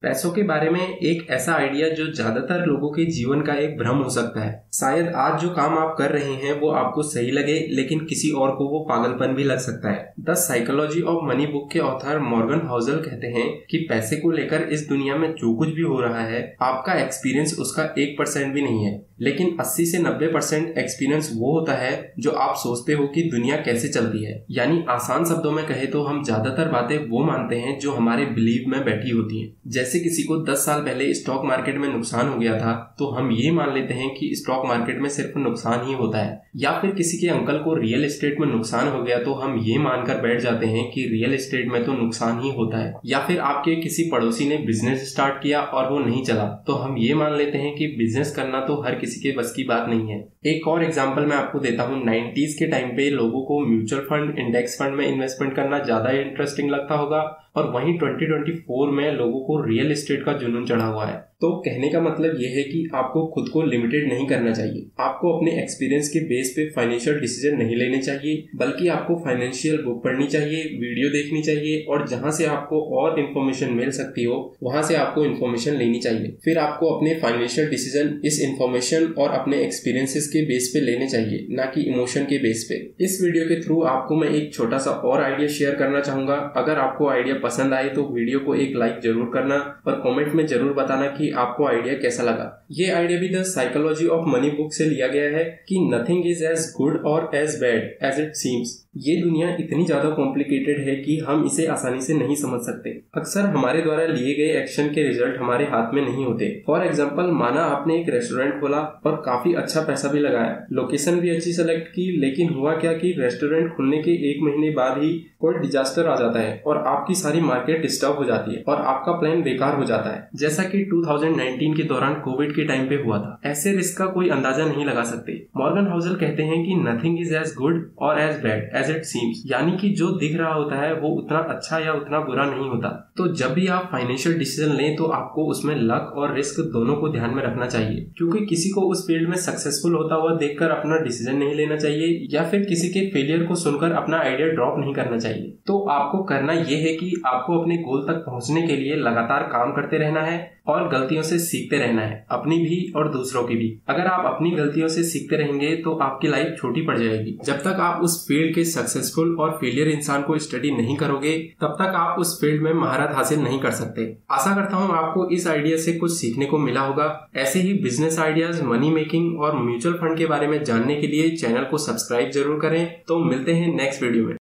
पैसों के बारे में एक ऐसा आइडिया जो ज्यादातर लोगों के जीवन का एक भ्रम हो सकता है। शायद आज जो काम आप कर रहे हैं वो आपको सही लगे, लेकिन किसी और को वो पागलपन भी लग सकता है। The psychology of money book के ऑथर मॉर्गन हाउसल कहते हैं कि पैसे को लेकर इस दुनिया में जो कुछ भी हो रहा है, आपका एक्सपीरियंस उसका 1% भी नहीं है, लेकिन 80 से 90% एक्सपीरियंस वो होता है जो आप सोचते हो कि दुनिया कैसे चलती है। यानी आसान शब्दों में कहे तो हम ज्यादातर बातें वो मानते हैं जो हमारे बिलीव में बैठी होती हैं। जैसे किसी को 10 साल पहले स्टॉक मार्केट में नुकसान हो गया था तो हम ये मान लेते हैं कि स्टॉक मार्केट में सिर्फ नुकसान ही होता है, या फिर किसी के अंकल को रियल एस्टेट में नुकसान हो गया तो हम ये मानकर बैठ जाते हैं कि रियल एस्टेट में तो नुकसान ही होता है। या फिर आपके किसी पड़ोसी ने बिजनेस स्टार्ट किया और वो नहीं चला तो हम ये मान लेते हैं कि बिजनेस करना तो हर किसी के बस की बात नहीं है। एक और एग्जांपल मैं आपको देता हूँ। 90s के टाइम पे लोगों को म्यूचुअल फंड, इंडेक्स फंड में इन्वेस्टमेंट करना ज्यादा इंटरेस्टिंग लगता होगा, और वहीं 2024 में लोगों को रियल एस्टेट का जुनून चढ़ा हुआ है। तो कहने का मतलब यह है कि आपको खुद को लिमिटेड नहीं करना चाहिए। आपको अपने एक्सपीरियंस के बेस पे फाइनेंशियल डिसीजन नहीं लेने चाहिए, बल्कि आपको फाइनेंशियल बुक पढ़नी चाहिए, वीडियो देखनी चाहिए, और जहां से आपको और इन्फॉर्मेशन मिल सकती हो वहां से आपको इन्फॉर्मेशन लेनी चाहिए। फिर आपको अपने फाइनेंशियल डिसीजन इस इन्फॉर्मेशन और अपने एक्सपीरियंसेस के बेस पे लेने चाहिए, ना कि इमोशन के बेस पे। इस वीडियो के थ्रू आपको मैं एक छोटा सा और आइडिया शेयर करना चाहूंगा। अगर आपको आइडिया पसंद आए तो वीडियो को एक लाइक जरूर करना और कमेंट में जरूर बताना कि आपको आइडिया कैसा लगा। ये आइडिया भी the psychology of money book से लिया गया है कि nothing is as good or as bad as it seems. ये दुनिया इतनी ज्यादा कॉम्प्लिकेटेड है कि हम इसे आसानी से नहीं समझ सकते। अक्सर हमारे द्वारा लिए गए एक्शन के रिजल्ट हमारे हाथ में नहीं होते। फॉर एग्जाम्पल, माना आपने एक रेस्टोरेंट खोला और काफी अच्छा पैसा भी लगाया, लोकेशन भी अच्छी सेलेक्ट की, लेकिन हुआ क्या कि रेस्टोरेंट खुलने के 1 महीने बाद ही कोई डिजास्टर आ जाता है और आपकी सारी मार्केट डिस्टर्ब हो जाती है और आपका प्लान बेकार हो जाता है, जैसा कि 2019 के दौरान कोविड के टाइम पे हुआ था। ऐसे रिस्क का कोई अंदाजा नहीं लगा सकते। मॉर्गन हाउसल कहते हैं कि nothing is as good or as bad as it seems, यानी कि जो दिख रहा होता है वो उतना अच्छा या उतना बुरा नहीं होता। तो जब भी आप फाइनेंशियल डिसीजन लें तो आपको उसमें लक और रिस्क दोनों को ध्यान में रखना चाहिए, क्योंकि किसी को उस फील्ड में सक्सेसफुल होता हुआ देखकर अपना डिसीजन नहीं लेना चाहिए, या फिर किसी के फेलियर को सुनकर अपना आइडिया ड्रॉप नहीं करना चाहिए। तो आपको करना यह है कि आपको अपने गोल तक पहुंचने के लिए लगातार काम करते रहना है और गलतियों से सीखते रहना है, अपनी भी और दूसरों की भी। अगर आप अपनी गलतियों से सीखते रहेंगे तो आपकी लाइफ छोटी पड़ जाएगी। जब तक आप उस फील्ड के सक्सेसफुल और फेलियर इंसान को स्टडी नहीं करोगे तब तक आप उस फील्ड में महारत हासिल नहीं कर सकते। आशा करता हूँ आपको इस आइडिया से कुछ सीखने को मिला होगा। ऐसे ही बिजनेस आइडियाज, मनी मेकिंग और म्यूचुअल फंड के बारे में जानने के लिए चैनल को सब्सक्राइब जरूर करें। तो मिलते हैं नेक्स्ट वीडियो में।